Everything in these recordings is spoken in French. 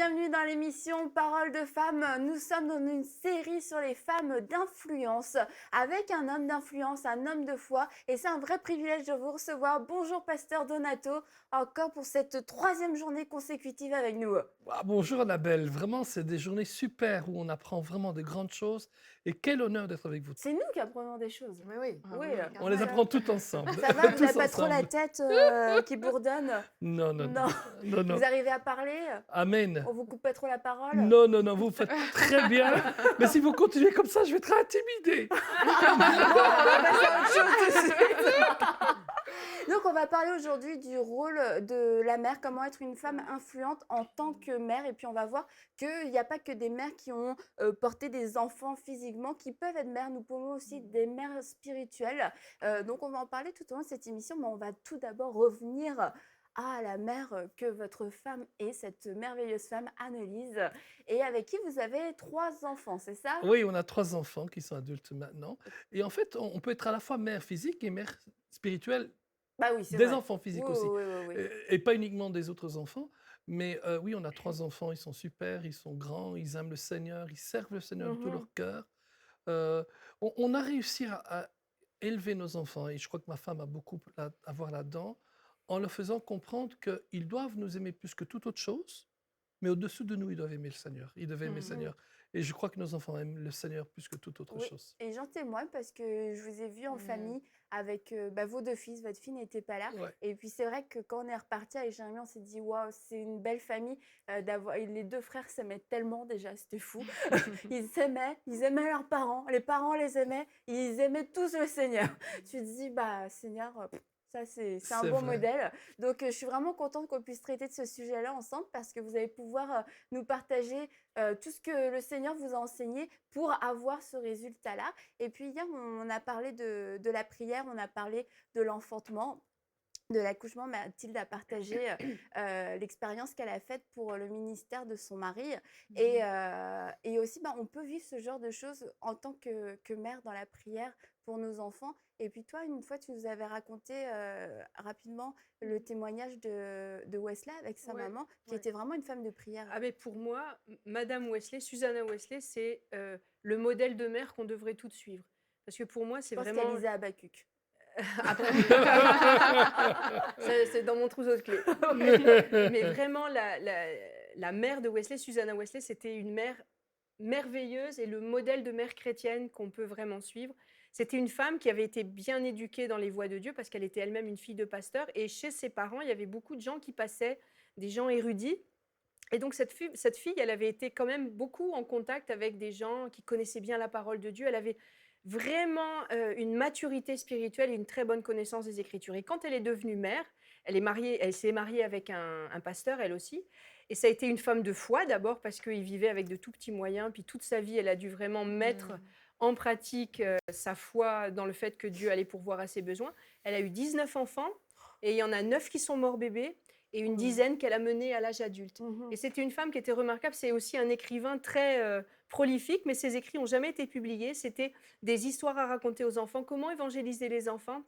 bienvenue dans l'émission Parole de femmes. Nous sommes dans une série sur les femmes d'influence avec un homme d'influence, un homme de foi. Et c'est un vrai privilège de vous recevoir. Bonjour Pasteur Donato, encore pour cette troisième journée consécutive avec nous. Ah, bonjour Annabelle, vraiment c'est des journées super où on apprend vraiment de grandes choses et quel honneur d'être avec vous. C'est nous qui apprenons des choses. Oui, oui. Oui, On les apprend toutes ensemble. Ça va, vous Tous n'avez pas trop la ensemble. tête qui bourdonne? Non, non, non, Non. non, non. Vous arrivez à parler? Amen. On vous coupe pas trop la parole? Non, non, non, vous faites très bien. Mais si vous continuez comme ça, je vais être intimidée. On va passer à autre chose tout de suite. Donc, on va parler aujourd'hui du rôle de la mère, comment être une femme influente en tant que mère. Et puis, on va voir qu'il n'y a pas que des mères qui ont porté des enfants physiquement qui peuvent être mères. Nous pouvons aussi être des mères spirituelles. Donc, on va en parler tout au long de cette émission, mais on va tout d'abord revenir à la mère que votre femme est, cette merveilleuse femme Annelise, et avec qui vous avez 3 enfants, c'est ça? Oui, on a 3 enfants qui sont adultes maintenant. Et en fait, on peut être à la fois mère physique et mère spirituelle Bah oui, c'est des vrai. enfants physiques Oui, aussi. oui, oui, oui, oui. Et pas uniquement des autres enfants. Mais oui, on a 3 enfants, ils sont super, ils sont grands, ils aiment le Seigneur, ils servent le Seigneur de tout Mhm. leur cœur. On a réussi à élever nos enfants, et je crois que ma femme a beaucoup à voir là-dedans, en leur faisant comprendre qu'ils doivent nous aimer plus que toute autre chose, mais au-dessous de nous, ils doivent aimer le Seigneur. Ils doivent aimer le Mhm. Seigneur. Et je crois que nos enfants aiment le Seigneur plus que toute autre Oui, chose. et j'en témoigne parce que je vous ai vu en Mhm. famille avec vos 2 fils. Votre fille n'était pas là. Ouais. Et puis c'est vrai que quand on est reparti avec Jérémie, on s'est dit waouh, c'est une belle famille d'avoir. Et les 2 frères s'aimaient tellement déjà, c'était fou. Ils aimaient leurs parents, les parents les aimaient, ils aimaient tous le Seigneur. Tu te dis bah Seigneur, ça c'est un C'est bon vrai. modèle. Donc je suis vraiment contente qu'on puisse traiter de ce sujet-là ensemble parce que vous allez pouvoir nous partager tout ce que le Seigneur vous a enseigné pour avoir ce résultat-là. Et puis hier, on a parlé de la prière, on a parlé de l'enfantement, de l'accouchement. Mathilde a partagé l'expérience qu'elle a faite pour le ministère de son mari. Et aussi, on peut vivre ce genre de choses en tant que mère dans la prière pour nos enfants. Et puis toi, une fois, tu nous avais raconté rapidement le témoignage de Wesley avec sa Ouais, maman, qui ouais. était vraiment une femme de prière. Ah, mais pour moi, Madame Wesley, Susanna Wesley, c'est le modèle de mère qu'on devrait toutes suivre. Parce que pour moi, Je c'est pense vraiment... qu'elle lisait Habakkuk. C'est dans mon trousseau de clés. Mais vraiment, la mère de Wesley, Susanna Wesley, c'était une mère merveilleuse et le modèle de mère chrétienne qu'on peut vraiment suivre. C'était une femme qui avait été bien éduquée dans les voies de Dieu parce qu'elle était elle-même une fille de pasteur. Et chez ses parents, il y avait beaucoup de gens qui passaient, des gens érudits. Et donc cette fille, elle avait été quand même beaucoup en contact avec des gens qui connaissaient bien la parole de Dieu. Elle avait vraiment une maturité spirituelle et une très bonne connaissance des Écritures. Et quand elle est devenue mère, elle s'est mariée avec un pasteur, elle aussi. Et ça a été une femme de foi d'abord parce qu'il vivait avec de tout petits moyens. Puis toute sa vie, elle a dû vraiment mettre en pratique sa foi dans le fait que Dieu allait pourvoir à ses besoins. Elle a eu 19 enfants et il y en a 9 qui sont morts bébés et une dizaine qu'elle a menés à l'âge adulte. Et c'était une femme qui était remarquable. C'est aussi un écrivain très prolifique, mais ses écrits n'ont jamais été publiés. C'était des histoires à raconter aux enfants, comment évangéliser les enfants.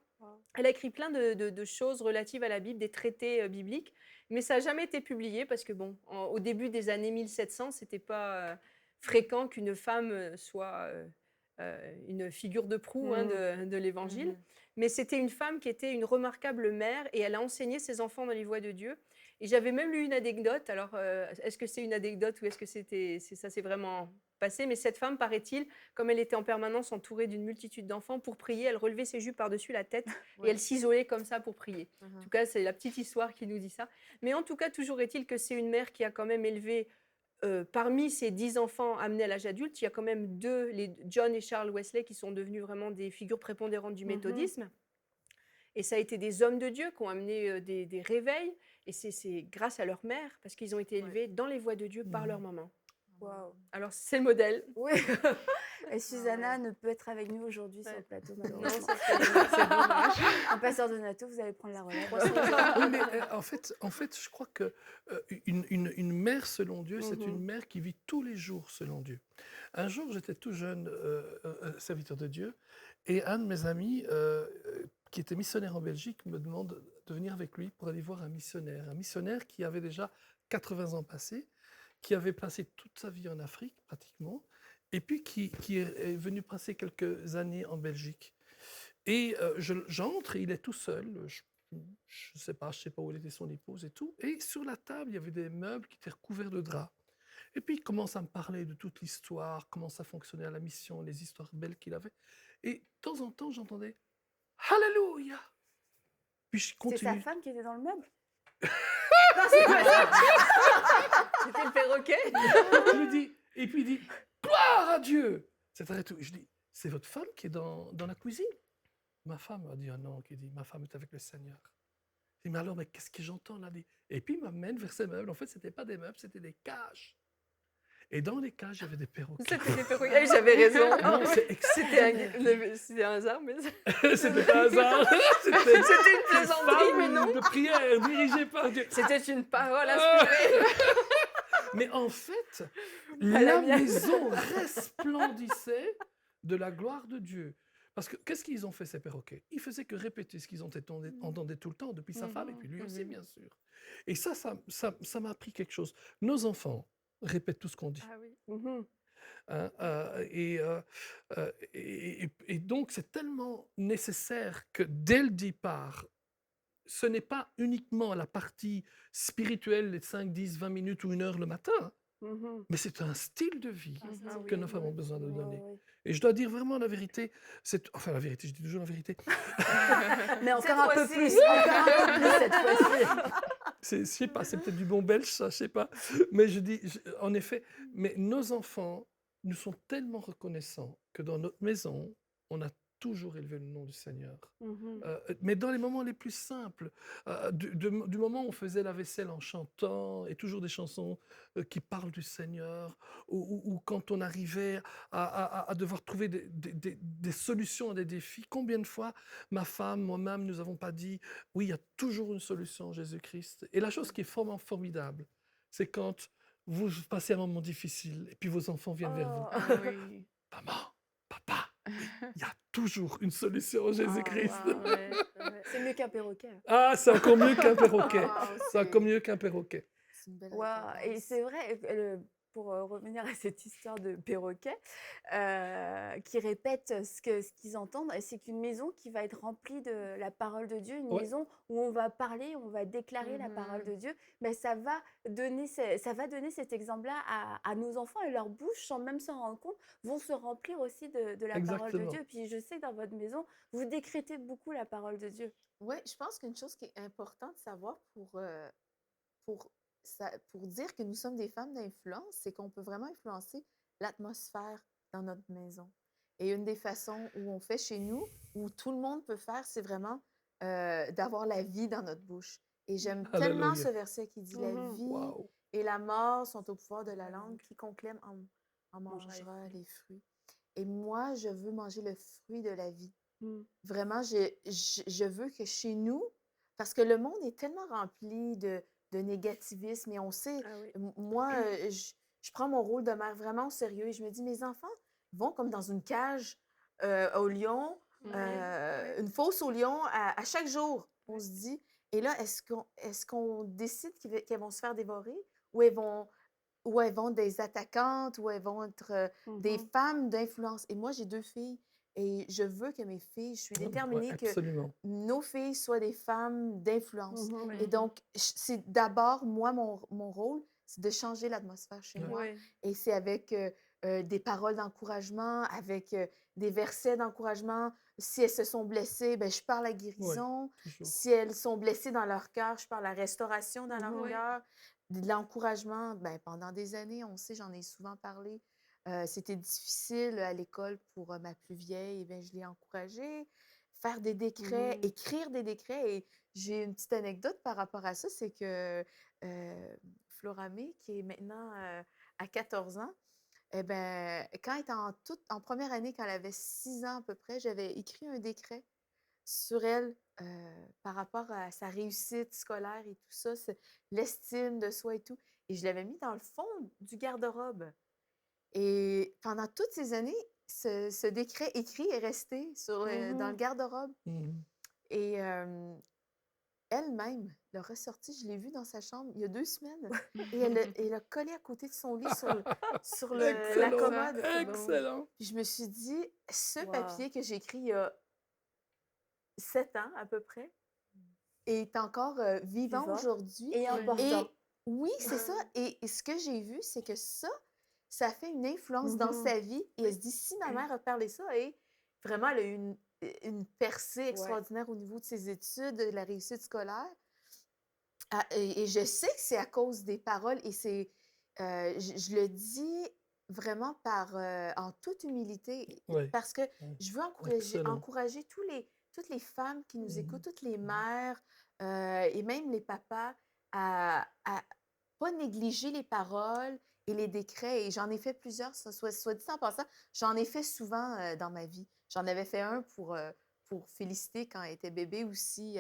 Elle a écrit plein de choses relatives à la Bible, des traités bibliques, mais ça n'a jamais été publié parce que, au début des années 1700, ce n'était pas fréquent qu'une femme soit une figure de proue de l'Évangile. Mais c'était une femme qui était une remarquable mère et elle a enseigné ses enfants dans les voies de Dieu. Et j'avais même lu une anecdote. Alors, est-ce que c'est une anecdote ou est-ce que ça s'est vraiment passé? Mais cette femme, paraît-il, comme elle était en permanence entourée d'une multitude d'enfants, pour prier, elle relevait ses jupes par-dessus la tête et elle s'isolait comme ça pour prier. En tout cas, c'est la petite histoire qui nous dit ça. Mais en tout cas, toujours est-il que c'est une mère qui a quand même élevé, parmi ses 10 enfants amenés à l'âge adulte, il y a quand même 2, John et Charles Wesley, qui sont devenus vraiment des figures prépondérantes du méthodisme. Et ça a été des hommes de Dieu qui ont amené des réveils. Et c'est grâce à leur mère, parce qu'ils ont été élevés dans les voies de Dieu par leur maman. Waouh. Alors, c'est le modèle. Oui. Et Susanna ne peut être avec nous aujourd'hui sur le plateau, Non, malheureusement. ça, c'est dommage. Un pasteur Donato, vous allez prendre la relève. Oui, mais en fait, je crois que une mère selon Dieu, c'est une mère qui vit tous les jours selon Dieu. Un jour, j'étais tout jeune serviteur de Dieu, et un de mes amis, qui était missionnaire en Belgique, me demande de venir avec lui pour aller voir un missionnaire qui avait déjà 80 ans passés, qui avait passé toute sa vie en Afrique, pratiquement, et puis qui est venu passer quelques années en Belgique. Et j'entre, et il est tout seul. Je sais pas où était son épouse et tout. Et sur la table, il y avait des meubles qui étaient recouverts de draps. Et puis il commence à me parler de toute l'histoire, comment ça fonctionnait à la mission, les histoires belles qu'il avait. Et de temps en temps, j'entendais Alléluia. Puis je C'est sa continue. femme qui était dans le meuble? Non, c'est pas ça. C'était le perroquet. Je lui dis, et puis il dit Gloire à Dieu. C'est tout. Je dis C'est votre femme qui est dans la cuisine? Ma femme a dit Ah non, qui dit ma femme est avec le Seigneur. Je dis Mais alors, mais qu'est-ce que j'entends là? Et puis il m'amène vers ces meubles. En fait, c'était pas des meubles, c'était des cages. Et dans les cages, il y avait des perroquets. C'était des perroquets. Ah, j'avais raison. Non, c'est extraordinaire. C'était un hasard, mais C'était pas un hasard. c'était une plaisanterie, femme mais non. de prière dirigée par Dieu. C'était une parole inspirée. Mais en fait, Pas la la mienne. maison resplendissait de la gloire de Dieu. Parce que qu'est-ce qu'ils ont fait, ces perroquets? Ils faisaient que répéter ce qu'ils entendaient tout le temps, depuis sa femme, et puis lui aussi, bien sûr. Et ça m'a appris quelque chose. Nos enfants répètent tout ce qu'on dit. Ah oui. Hein, et donc, c'est tellement nécessaire que dès le départ, ce n'est pas uniquement la partie spirituelle, les 5, 10, 20 minutes ou 1 heure le matin, mais c'est un style de vie Ah que oui, nos femmes ont besoin de Ouais, donner. ouais. Et je dois dire vraiment la vérité, enfin la vérité, je dis toujours la vérité, Mais encore Cette un peu fois-ci. plus, encore un peu plus cette fois-ci. je sais pas, c'est peut-être du bon belge, ça, je sais pas, mais en effet, mais nos enfants nous sont tellement reconnaissants que dans notre maison, on a toujours élevé le nom du Seigneur. Mais dans les moments les plus simples, du moment où on faisait la vaisselle en chantant, et toujours des chansons qui parlent du Seigneur, ou quand on arrivait à devoir trouver des solutions à des défis, combien de fois ma femme, moi-même, nous n'avons pas dit, oui, il y a toujours une solution en Jésus-Christ. Et la chose qui est vraiment formidable, c'est quand vous passez un moment difficile, et puis vos enfants viennent vers vous. Oh, Ah oui. Maman, papa, il y a toujours une solution en Jésus-Christ. wow. Ouais, ouais. C'est mieux qu'un perroquet. Ah, c'est encore mieux qu'un perroquet. Wow, C'est encore mieux qu'un perroquet. c'est une belle Waouh! Et récompense. c'est vrai, pour revenir à cette histoire de perroquet qui répètent ce qu'ils entendent, et c'est qu'une maison qui va être remplie de la parole de Dieu, une Ouais. maison où on va parler, on va déclarer la parole de Dieu, mais ça va donner cet exemple-là à nos enfants, et leur bouche, sans même s'en rendre compte, vont se remplir aussi de la parole de Exactement. Dieu. Puis je sais que dans votre maison, vous décrétez beaucoup la parole de Dieu. Oui, je pense qu'une chose qui est importante de savoir pour, pour dire que nous sommes des femmes d'influence, c'est qu'on peut vraiment influencer l'atmosphère dans notre maison. Et une des façons où on fait chez nous, où tout le monde peut faire, c'est vraiment d'avoir la vie dans notre bouche. Et j'aime tellement Alléluia. ce verset qui dit La Mhm. vie Wow. et la mort sont au pouvoir de la langue. Quiconque l'aime en mangera les fruits. Et moi, je veux manger le fruit de la vie. Vraiment, je veux que chez nous, parce que le monde est tellement rempli de négativisme, et on sait, Ah oui. moi, je prends mon rôle de mère vraiment au sérieux, et je me dis, mes enfants vont comme dans une cage au lion, Ouais. une fosse au lion à chaque jour, on se dit. Et là, est-ce qu'on décide qu'elles vont se faire dévorer, ou elles vont être des attaquantes, ou elles vont être des femmes d'influence? Et moi, j'ai 2 filles. Et je veux que mes filles, je suis Ouais, déterminée que absolument. nos filles soient des femmes d'influence. Ouais. Et donc, c'est d'abord, moi, mon rôle, c'est de changer l'atmosphère chez Ouais. moi. Ouais. Et c'est avec des paroles d'encouragement, avec des versets d'encouragement. Si elles se sont blessées, ben, je parle la guérison. Toujours. Si elles sont blessées dans leur cœur, je parle la restauration dans leur Ouais. cœur. De l'encouragement, ben, pendant des années, on sait, j'en ai souvent parlé. C'était difficile à l'école pour ma plus vieille, et bien, je l'ai encouragée. Faire des décrets, écrire des décrets. Et j'ai une petite anecdote par rapport à ça, c'est que Floramé, qui est maintenant à 14 ans, eh ben, quand elle était en première année, quand elle avait 6 ans à peu près, j'avais écrit un décret sur elle par rapport à sa réussite scolaire et tout ça, l'estime de soi et tout. Et je l'avais mis dans le fond du garde-robe. Et pendant toutes ces années, ce décret écrit est resté dans le garde-robe. Mhm. Et elle-même l'a ressorti. Je l'ai vue dans sa chambre il y a 2 semaines et elle l'a collé à côté de son lit sur la Excellent, commode. C'est bon. excellent. Puis je me suis dit, ce Wow. papier que j'ai écrit il y a 7 ans à peu près est encore vivant Vivant aujourd'hui. et Ouais. important. Et oui, c'est ça. Et ce que j'ai vu, c'est que ça fait une influence dans Mhm. sa vie. Et elle se dit, si ma mère a parlé ça, et vraiment, elle a eu une percée extraordinaire au niveau de ses études, de la réussite scolaire. Et je sais que c'est à cause des paroles. Et je le dis vraiment en toute humilité, Oui, parce que je veux excellent. encourager toutes les femmes qui nous Mhm. écoutent, toutes les mères et même les papas à pas négliger les paroles et les décrets. Et j'en ai fait plusieurs, soit dit en passant, j'en ai fait souvent dans ma vie. J'en avais fait un pour Félicité quand elle était bébé aussi.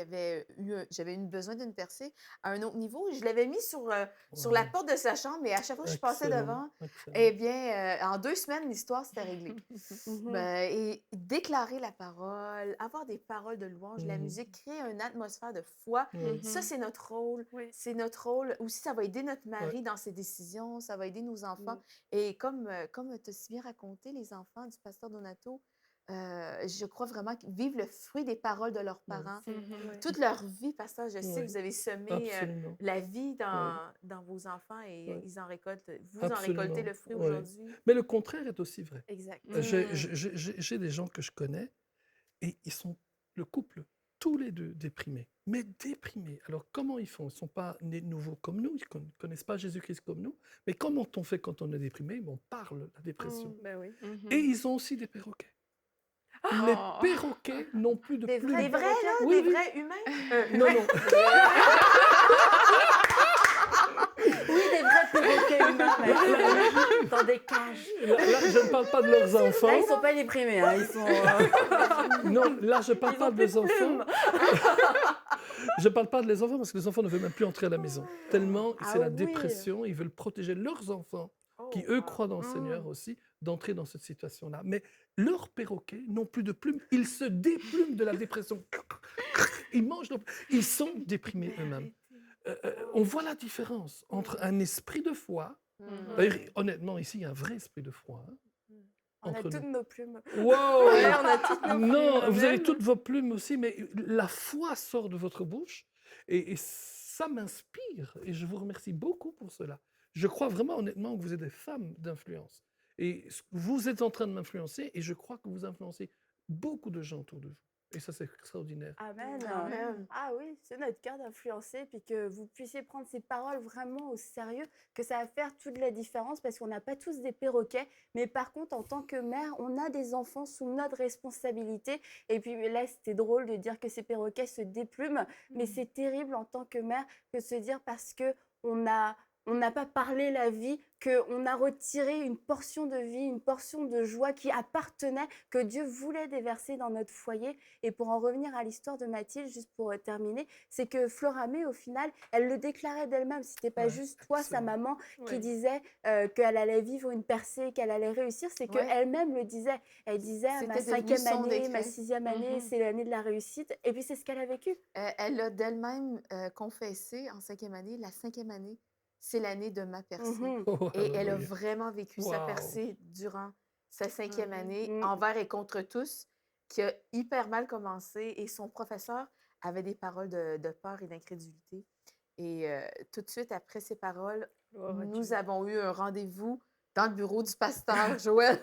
J'avais eu besoin d'une percée à un autre niveau. Je l'avais mis sur la Wow. porte de sa chambre et à chaque fois que je passais Excellent, devant, excellent. eh bien, en 2 semaines, l'histoire s'était réglée. Mhm. Et déclarer la parole, avoir des paroles de louange, la Mhm. musique, créer une atmosphère de foi, Oui. ça, c'est notre rôle. Oui. C'est notre rôle. Aussi, ça va aider notre mari dans ses décisions, ça va aider nos enfants. Et comme tu as si bien raconté, les enfants du pasteur Donato, je crois vraiment qu'ils vivent le fruit des paroles de leurs Oui. parents. Mhm. Toute leur vie, pasteur, je sais que Oui, vous avez semé absolument. la vie Oui, dans vos enfants et oui, vous en récoltez absolument. le fruit Oui. aujourd'hui. Mais le contraire est aussi vrai. Exact. J'ai des gens que je connais et ils sont le couple, tous les deux déprimés. Mais déprimés. Alors comment ils font? Ils ne sont pas nés de nouveau comme nous, ils ne connaissent pas Jésus-Christ comme nous. Mais comment on fait quand on est déprimé? On parle de la dépression. Ben oui. Et ils ont aussi des perroquets. Les Oh. perroquets n'ont plus de Des plumes. vrais Des vrais, perroquets? là? Oui, Des oui. vrais humains? Non, non. Oui, des vrais perroquets humains, mais dans des cages. Là, je ne parle pas de leurs enfants. Là, ils sont pas déprimés, hein, ils sont... Non, là, je ne parle Ils pas ont plus des de enfants. plumes. Je ne parle pas des enfants parce que les enfants ne veulent même plus entrer à la maison. Tellement Ah c'est la oui. dépression, ils veulent protéger leurs enfants, qui eux croient dans le Seigneur aussi, d'entrer dans cette situation-là. Mais leurs perroquets n'ont plus de plumes, ils se déplument de la dépression. Ils mangent, ils sont déprimés eux-mêmes. On voit la différence entre un esprit de foi. D'ailleurs, honnêtement, ici, il y a un vrai esprit de foi. Hein, On a entre toutes nous. nos plumes. Wow! Ouais, on a toutes nos Non, plumes. vous avez toutes vos plumes aussi, mais la foi sort de votre bouche et ça m'inspire et je vous remercie beaucoup pour cela. Je crois vraiment honnêtement que vous êtes des femmes d'influence et vous êtes en train de m'influencer et je crois que vous influencez beaucoup de gens autour de vous. Et ça, c'est extraordinaire. Amen. Amen. Ah oui, c'est notre cœur d'influencer, puis que vous puissiez prendre ces paroles vraiment au sérieux, que ça va faire toute la différence, parce qu'on n'a pas tous des perroquets, mais par contre, en tant que mère, on a des enfants sous notre responsabilité. Et puis là, c'était drôle de dire que ces perroquets se déplument, mais c'est terrible en tant que mère que de se dire parce que on n'a pas parlé la vie, qu'on a retiré une portion de vie, une portion de joie qui appartenait, que Dieu voulait déverser dans notre foyer. Et pour en revenir à l'histoire de Mathilde, juste pour terminer, c'est que Floramé, au final, elle le déclarait d'elle-même. C'était pas Ouais, juste toi, sa excellent. maman, qui Ouais. disait qu'elle allait vivre une percée, qu'elle allait réussir. C'est Ouais. qu'elle-même le disait. Elle disait, ma C'était devenu 5e son année, ma décret. 6e année, c'est l'année de la réussite. Et puis, c'est ce qu'elle a vécu. Elle a d'elle-même confessé en 5e année, la 5e année, c'est l'année de ma percée. Mhm. Oh, Et elle a alléluia. vraiment vécu sa Wow. percée durant sa 5e année, Mhm. envers et contre tous, qui a hyper mal commencé. Et son professeur avait des paroles de peur et d'incrédulité. Et tout de suite après ces paroles, Gloire à nous Dieu. avons eu un rendez-vous dans le bureau du pasteur Joël,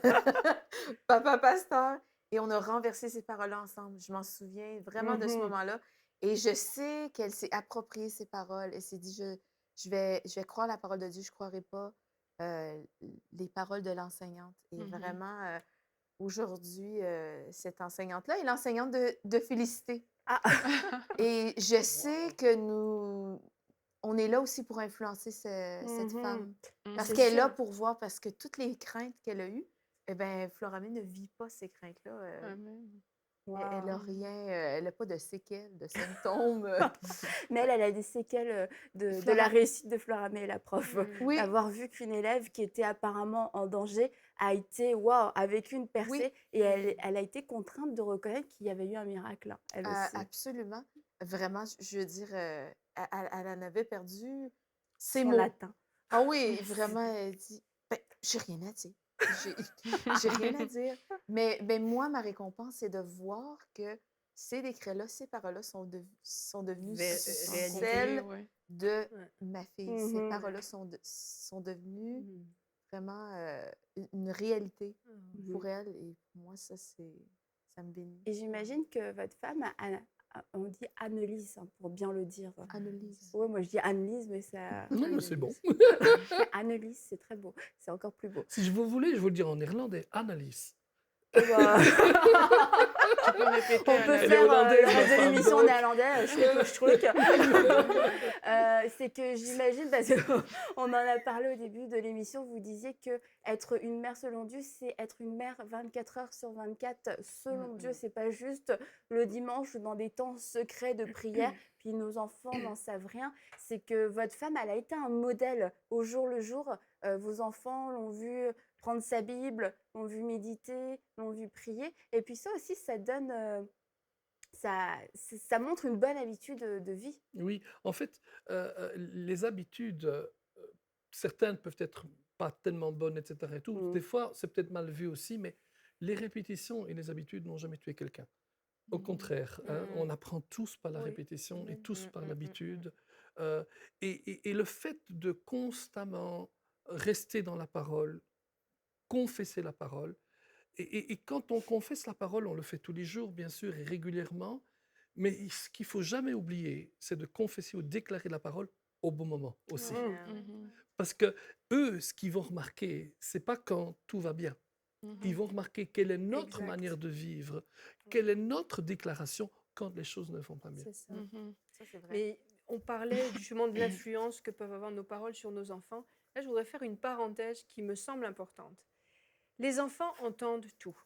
papa pasteur, et on a renversé ces paroles-là ensemble. Je m'en souviens vraiment de ce Mhm. moment-là. Et je sais qu'elle s'est appropriée ces paroles. Elle s'est dit, je vais croire la parole de Dieu, je ne croirai pas les paroles de l'enseignante. Et vraiment, aujourd'hui, cette enseignante-là est l'enseignante de Félicité. Ah. Et je sais que on est là aussi pour influencer cette Mhm. femme. Parce C'est qu'elle est là sûr. pour voir, parce que toutes les craintes qu'elle a eues, eh bien, Floramé ne vit pas ces craintes-là. Amen. Elle n'a Wow. rien, elle n'a pas de séquelles, de symptômes. Mais elle a des séquelles de la Flora- réussite de Floramé, la prof. Oui, D'avoir vu qu'une élève qui était apparemment en danger a été, waouh, a vécu une percée oui, et elle a été contrainte de reconnaître qu'il y avait eu un miracle, hein, elle aussi. absolument. vraiment, je veux dire, elle en avait perdu ses Son mots. latin. Ah oui, vraiment, elle dit: «Ben, j'ai rien à dire. J'ai j'ai rien à dire». Mais moi, ma récompense, c'est de voir que ces décrets-là, ces paroles-là sont devenues Réalité. celles Ouais. de Ouais. ma fille. Ces Mhm. paroles-là sont devenues Mhm. vraiment, une réalité Mhm. pour elle et pour moi, ça me bénit. Et j'imagine que votre femme, on dit Annelise, hein, pour bien le dire. Annelise. Ouais, moi je dis Annelise, mais ça. Non, mais c'est bon. Mais Annelise, c'est très beau. C'est encore plus beau. Si vous voulez, je vous le dire en néerlandais, Annelies. Oh bah, Tu peux répéter on à peut la- Elle est faire hollandaise, le ma reste de femme, l'émission en donc. néerlandais, je truc. C'est que j'imagine, parce qu'on en a parlé au début de l'émission, vous disiez que être une mère selon Dieu, c'est être une mère 24 heures sur 24 selon Dieu. C'est pas juste le dimanche dans des temps secrets de prière, puis nos enfants n'en savent rien. C'est que votre femme, elle a été un modèle au jour le jour. Vos enfants l'ont vu prendre sa Bible, l'ont vu méditer, l'ont vu prier. Et puis ça aussi, ça donne, ça montre une bonne habitude de vie. Oui, en fait, les habitudes, certaines peuvent être pas tellement bonnes, etc. et tout. Mm. Des fois, c'est peut-être mal vu aussi, mais les répétitions et les habitudes n'ont jamais tué quelqu'un. Au contraire, hein, on apprend tous par la Oui. répétition et tous par Mm. l'habitude. Euh, et le fait de constamment rester dans la parole, confesser la parole, et quand on confesse la parole, on le fait tous les jours, bien sûr, et régulièrement, mais ce qu'il faut jamais oublier, c'est de confesser ou déclarer la parole au bon moment aussi. Ouais. Mm. Mhm. Parce que eux, ce qu'ils vont remarquer, c'est pas quand tout va bien. Ils vont remarquer quelle est notre Exact. manière de vivre, quelle est notre déclaration quand les choses ne vont pas bien. C'est ça. Mhm. Ça, c'est vrai. Mais on parlait justement de l'influence que peuvent avoir nos paroles sur nos enfants. Là, je voudrais faire une parenthèse qui me semble importante. Les enfants entendent tout.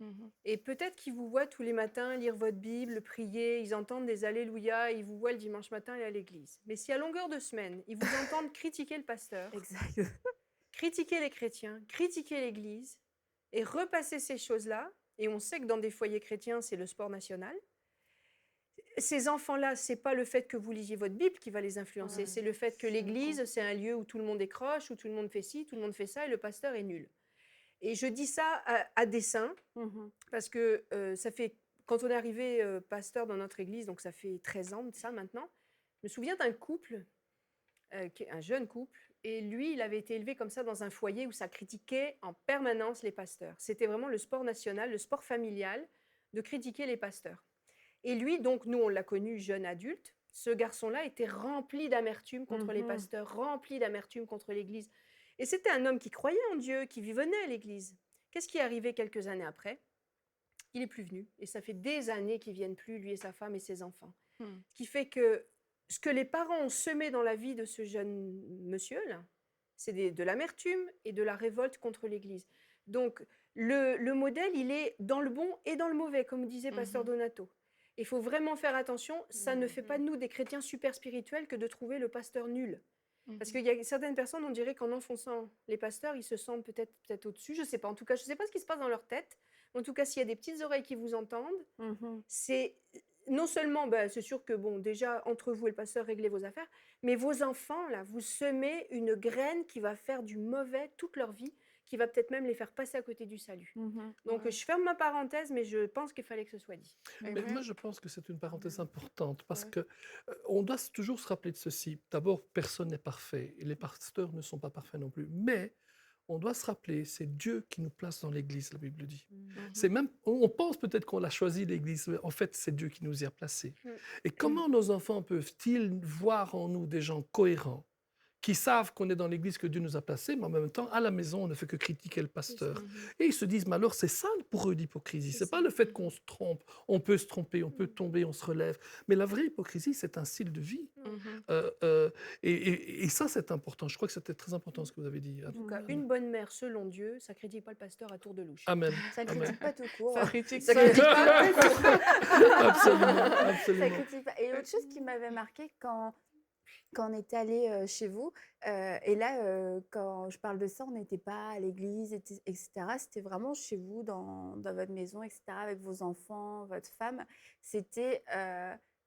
Mhm. Et peut-être qu'ils vous voient tous les matins lire votre Bible, prier, ils entendent des Alléluia, ils vous voient le dimanche matin aller à l'église. Mais si à longueur de semaine, ils vous entendent critiquer le pasteur, Exact. critiquer les chrétiens, critiquer l'église, et repasser ces choses-là, et on sait que dans des foyers chrétiens, c'est le sport national, ces enfants-là, c'est pas le fait que vous lisiez votre Bible qui va les influencer, Ouais, c'est le fait que je l'église, comprends. c'est un lieu où tout le monde décroche, où tout le monde fait ci, tout le monde fait ça, et le pasteur est nul. Et je dis ça à dessein, Mhm. parce que ça fait, quand on est arrivé pasteur dans notre église, donc ça fait 13 ans de ça maintenant, je me souviens d'un couple, un jeune couple, et lui, il avait été élevé comme ça dans un foyer où ça critiquait en permanence les pasteurs. C'était vraiment le sport national, le sport familial, de critiquer les pasteurs. Et lui, donc, nous, on l'a connu jeune adulte, ce garçon-là était rempli d'amertume contre les Mhm. pasteurs, rempli d'amertume contre l'Église. Et c'était un homme qui croyait en Dieu, qui venait à l'Église. Qu'est-ce qui est arrivé quelques années après? Il n'est plus venu. Et ça fait des années qu'il ne viennent plus, lui et sa femme et ses enfants. Ce qui fait que ce que les parents ont semé dans la vie de ce jeune monsieur-là, c'est de l'amertume et de la révolte contre l'Église. Donc, le modèle, il est dans le bon et dans le mauvais, comme disait Pasteur Donato. Il faut vraiment faire attention, ça ne fait pas de nous des chrétiens super spirituels que de trouver le pasteur nul. Parce qu'il y a certaines personnes, on dirait qu'en enfonçant les pasteurs, ils se sentent peut-être au-dessus, je ne sais pas. En tout cas, je ne sais pas ce qui se passe dans leur tête. En tout cas, s'il y a des petites oreilles qui vous entendent, Mhm. c'est non seulement, c'est sûr que, bon, déjà, entre vous et le pasteur, réglez vos affaires, mais vos enfants, là, vous semez une graine qui va faire du mauvais toute leur vie, qui va peut-être même les faire passer à côté du salut. Mhm. Donc, je ferme ma parenthèse, mais je pense qu'il fallait que ce soit dit. Mais moi, je pense que c'est une parenthèse importante parce Ouais. que on doit toujours se rappeler de ceci. D'abord, personne n'est parfait et les pasteurs ne sont pas parfaits non plus. Mais on doit se rappeler, c'est Dieu qui nous place dans l'Église, la Bible dit. C'est même, on pense peut-être qu'on a choisi l'Église, mais en fait, c'est Dieu qui nous y a placés. Et comment nos enfants peuvent-ils voir en nous des gens cohérents, qui savent qu'on est dans l'Église que Dieu nous a placés, mais en même temps, à la maison, on ne fait que critiquer le pasteur. Et ils se disent, mais alors c'est ça pour eux l'hypocrisie. C'est pas le fait qu'on se trompe, on peut se tromper, on peut tomber, on se relève. Mais la vraie hypocrisie, c'est un style de vie. Et ça, c'est important. Je crois que c'était très important ce que vous avez dit. En tout cas, une bonne mère, selon Dieu, ça ne critique pas le pasteur à tour de louche. Amen. Ça ne Amen. critique pas tout court. Ça critique Ça pas. critique pas. Absolument, Ça absolument. critique pas. Et autre chose qui m'avait marqué quand on était allé chez vous, et là, quand je parle de ça, on n'était pas à l'église, etc. C'était vraiment chez vous, dans votre maison, etc., avec vos enfants, votre femme. C'était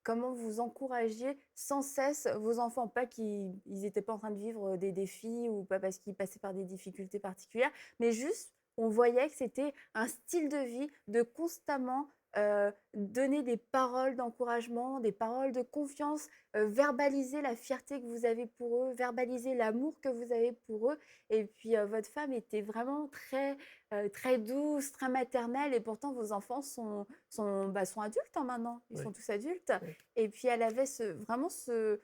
comment vous encouragiez sans cesse vos enfants. Pas qu'ils n'étaient pas en train de vivre des défis ou pas parce qu'ils passaient par des difficultés particulières, mais juste, on voyait que c'était un style de vie de constamment donner des paroles d'encouragement, des paroles de confiance, verbaliser la fierté que vous avez pour eux, verbaliser l'amour que vous avez pour eux. Et puis, votre femme était vraiment très douce, très maternelle et pourtant vos enfants sont adultes, hein, maintenant. Ils Oui, sont tous adultes oui. et puis elle avait vraiment ce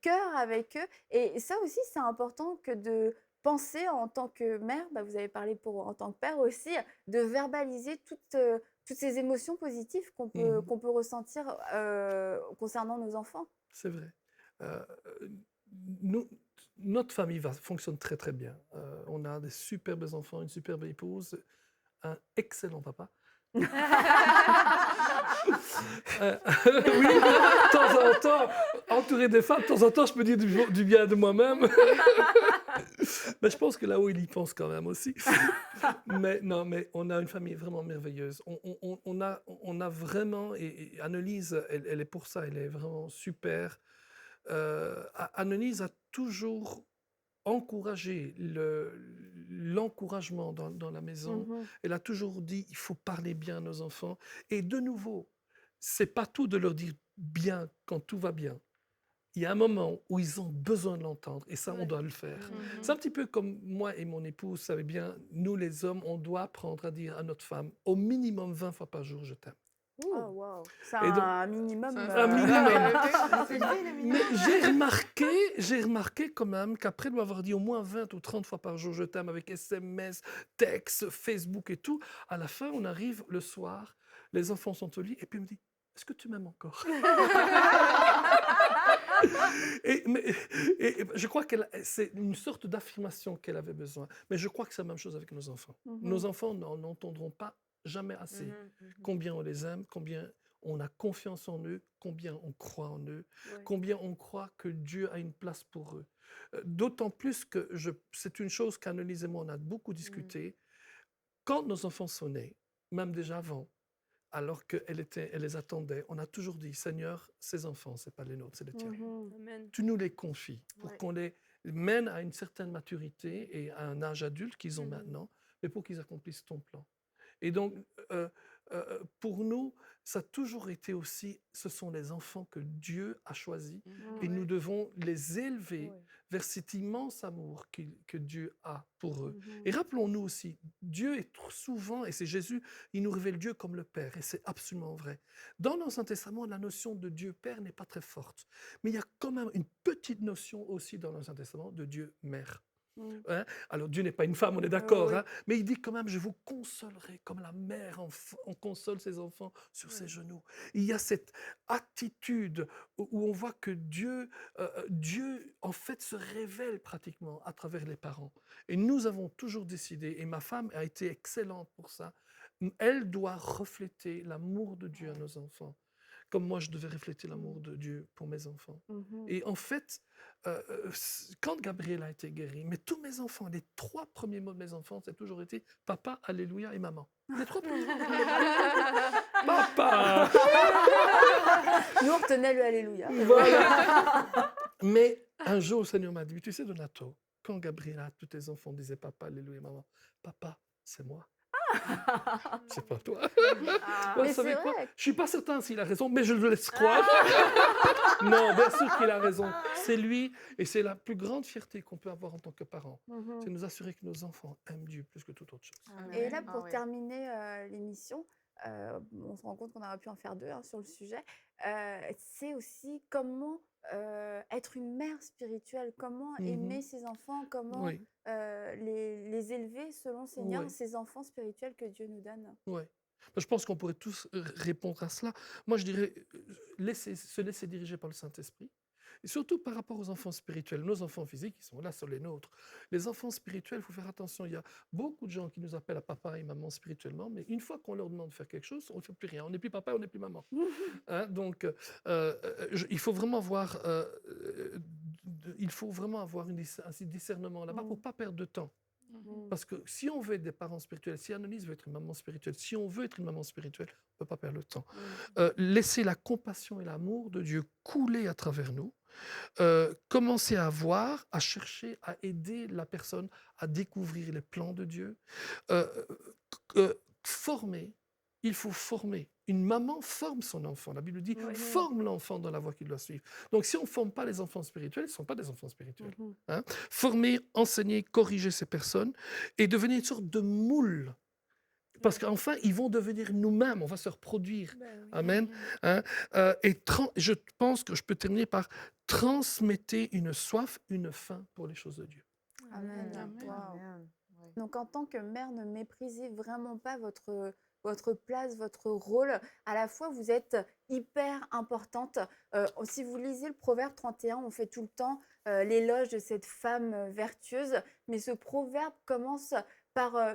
cœur avec eux et ça aussi, c'est important que de penser en tant que mère, vous avez parlé en tant que père aussi, de verbaliser toutes ces émotions positives Mhm. qu'on peut ressentir, concernant nos enfants. C'est vrai. Euh, nous, notre famille fonctionne très très bien. On a des superbes enfants, une superbe épouse, un excellent papa. Oui, de temps en temps, entouré des femmes, de temps en temps, je peux dire du bien de moi-même. Mais je pense que là-haut, il y pense quand même aussi. Mais non, mais on a une famille vraiment merveilleuse. On a vraiment, et Annelise, elle est pour ça, elle est vraiment super. Annelise a toujours encouragé l'encouragement dans la maison. Mmh. Elle a toujours dit, il faut parler bien à nos enfants. Et de nouveau, c'est pas tout de leur dire bien quand tout va bien. Il y a un moment où ils ont besoin de l'entendre et ça, on Ouais. doit le faire. Mhm. C'est un petit peu comme moi et mon épouse, vous savez bien, nous les hommes, on doit apprendre à dire à notre femme au minimum 20 fois par jour, je t'aime. Oh waouh! C'est Et donc, un minimum, Ça, un minimum. C'est élevé, le Mais minimum. j'ai remarqué quand même qu'après lui avoir dit au moins 20 ou 30 fois par jour je t'aime avec SMS, texte, Facebook et tout, à la fin, on arrive le soir, les enfants sont au lit et puis il me dit est-ce que tu m'aimes encore? Mais- et je crois que c'est une sorte d'affirmation qu'elle avait besoin. Mais je crois que c'est la même chose avec nos enfants. Mmh. Nos enfants n'entendront pas jamais assez combien on les aime, combien on a confiance en eux, combien on croit en eux, Ouais. combien on croit que Dieu a une place pour eux. D'autant plus que c'est une chose qu'Annelise et moi, on a beaucoup discuté. Quand nos enfants sont nés, même déjà avant, alors qu'elle les attendait, on a toujours dit, Seigneur, ces enfants, ce n'est pas les nôtres, c'est les tiens. Mmh. Amen. Tu nous les confies pour Ouais. qu'on les mène à une certaine maturité et à un âge adulte qu'ils ont Mhm. maintenant, mais pour qu'ils accomplissent ton plan. Et donc, pour nous, ça a toujours été aussi, ce sont les enfants que Dieu a choisis et nous Ouais. devons les élever Ouais. vers cet immense amour que Dieu a pour eux. Mmh. Et rappelons-nous aussi, Dieu est trop souvent, et c'est Jésus, il nous révèle Dieu comme le Père, et c'est absolument vrai. Dans l'Ancien Testament, la notion de Dieu Père n'est pas très forte, mais il y a quand même une petite notion aussi dans l'Ancien Testament de Dieu Mère. Mmh. Hein? Alors Dieu n'est pas une femme, on est d'accord, Oui. hein? Mais il dit quand même, je vous consolerai comme la mère on console ses enfants sur ses genoux. Il y a cette attitude où on voit que Dieu en fait se révèle pratiquement à travers les parents. Et nous avons toujours décidé, et ma femme a été excellente pour ça, elle doit refléter l'amour de Dieu à nos enfants, comme moi je devais refléter l'amour de Dieu pour mes enfants. Mmh. Et en fait, quand Gabriel a été guéri, mais tous mes enfants, les 3 premiers mots de mes enfants, c'est toujours été papa, alléluia et maman. Les 3 premiers mots. Papa. Nous, on retenait le alléluia. Voilà. Mais un jour, le Seigneur m'a dit, tu sais, Donato, quand Gabriela, tous tes enfants disaient papa, alléluia, maman, papa, c'est moi. C'est pas toi. Ah. Ouais, Mais vous savez c'est quoi? vrai. Je suis pas certain s'il a raison, mais je le laisse croire. Non, bien sûr qu'il a raison. C'est lui, et c'est la plus grande fierté qu'on peut avoir en tant que parent. Mmh. C'est nous assurer que nos enfants aiment Dieu plus que toute autre chose. Et là, Ah pour ouais. terminer l'émission, on se rend compte qu'on aurait pu en faire 2 hein, sur le sujet. C'est aussi comment être une mère spirituelle, comment aimer ses enfants, comment Oui, les élever selon Seigneur, oui, ces enfants spirituels que Dieu nous donne. oui. Je pense qu'on pourrait tous répondre à cela. Moi, je dirais se laisser diriger par le Saint-Esprit. Et surtout par rapport aux enfants spirituels. Nos enfants physiques, ils sont là, sont les nôtres. Les enfants spirituels, il faut faire attention. Il y a beaucoup de gens qui nous appellent à papa et maman spirituellement, mais une fois qu'on leur demande de faire quelque chose, on ne fait plus rien. On n'est plus papa, on n'est plus maman. Hein, donc, il faut vraiment avoir, il faut vraiment avoir un discernement là-bas pour ne pas perdre de temps. Parce que si on veut être des parents spirituels, si Annelise veut être une maman spirituelle, si on veut être une maman spirituelle, on ne peut pas perdre le temps. Laisser la compassion et l'amour de Dieu couler à travers nous. Commencer à voir, à chercher, à aider la personne à découvrir les plans de Dieu. Former, il faut former. Une maman forme son enfant. La Bible dit, forme l'enfant dans la voie qu'il doit suivre. Donc si on ne forme pas les enfants spirituels, ils ne sont pas des enfants spirituels. Hein? Former, enseigner, corriger ces personnes et devenir une sorte de moule. Parce qu'enfin, ils vont devenir nous-mêmes, on va se reproduire. Amen. Hein? Je pense que je peux terminer par transmettez une soif, une faim pour les choses de Dieu. Amen. Amen. Wow. Amen. Ouais. Donc, en tant que mère, ne méprisez vraiment pas votre place, votre rôle. À la fois, vous êtes hyper importante. Si vous lisez le Proverbe 31, on fait tout le temps l'éloge de cette femme vertueuse. Mais ce proverbe commence par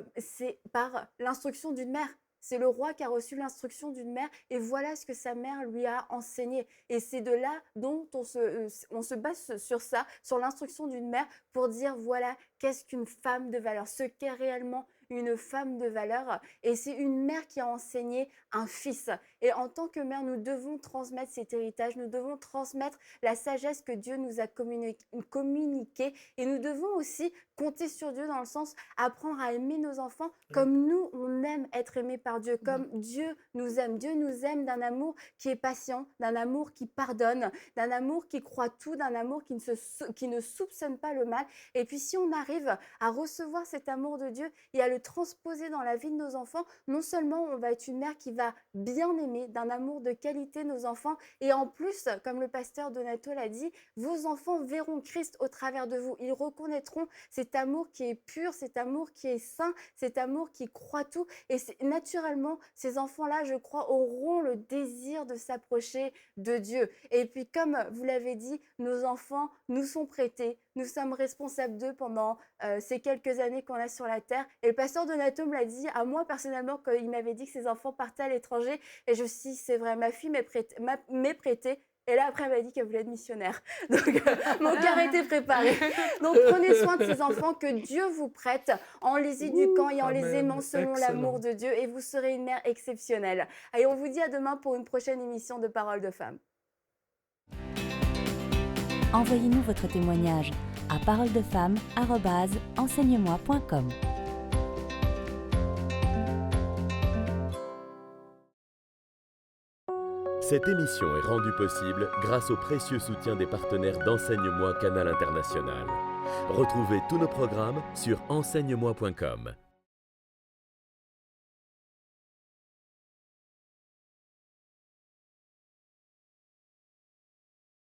l'instruction d'une mère. C'est le roi qui a reçu l'instruction d'une mère et voilà ce que sa mère lui a enseigné. Et c'est de là dont on se base sur ça, sur l'instruction d'une mère pour dire voilà qu'est-ce qu'une femme de valeur, ce qu'est réellement une femme de valeur. Et c'est une mère qui a enseigné un fils. Et en tant que mère, nous devons transmettre cet héritage, nous devons transmettre la sagesse que Dieu nous a communiquée. Et nous devons aussi compter sur Dieu dans le sens apprendre à aimer nos enfants comme nous, on aime être aimés par Dieu, comme Dieu nous aime. Dieu nous aime d'un amour qui est patient, d'un amour qui pardonne, d'un amour qui croit tout, d'un amour qui ne soupçonne pas le mal. Et puis si on arrive à recevoir cet amour de Dieu et à le transposer dans la vie de nos enfants, non seulement on va être une mère qui va bien aimer, d'un amour de qualité nos enfants, et en plus, comme le pasteur Donato l'a dit, vos enfants verront Christ au travers de vous. Ils reconnaîtront cet amour qui est pur, cet amour qui est saint, cet amour qui croit tout. Et naturellement, ces enfants-là, je crois, auront le désir de s'approcher de Dieu. Et puis, comme vous l'avez dit, nos enfants nous sont prêtés. Nous sommes responsables d'eux pendant ces quelques années qu'on a sur la terre. Et le pasteur Donato me l'a dit à moi personnellement quand il m'avait dit que ses enfants partaient à l'étranger. Et je me suis dit, c'est vrai, ma fille m'est prêtée. Et là, après, elle m'a dit qu'elle voulait être missionnaire. Donc, mon cœur était préparé. Donc, prenez soin de ces enfants que Dieu vous prête en les éduquant et en les aimant selon l'amour de Dieu. Et vous serez une mère exceptionnelle. Allez, on vous dit à demain pour une prochaine émission de Paroles de Femmes. Envoyez-nous votre témoignage à paroledefemme@enseigne-moi.com. Cette émission est rendue possible grâce au précieux soutien des partenaires d'Enseigne-moi Canal International. Retrouvez tous nos programmes sur enseigne-moi.com.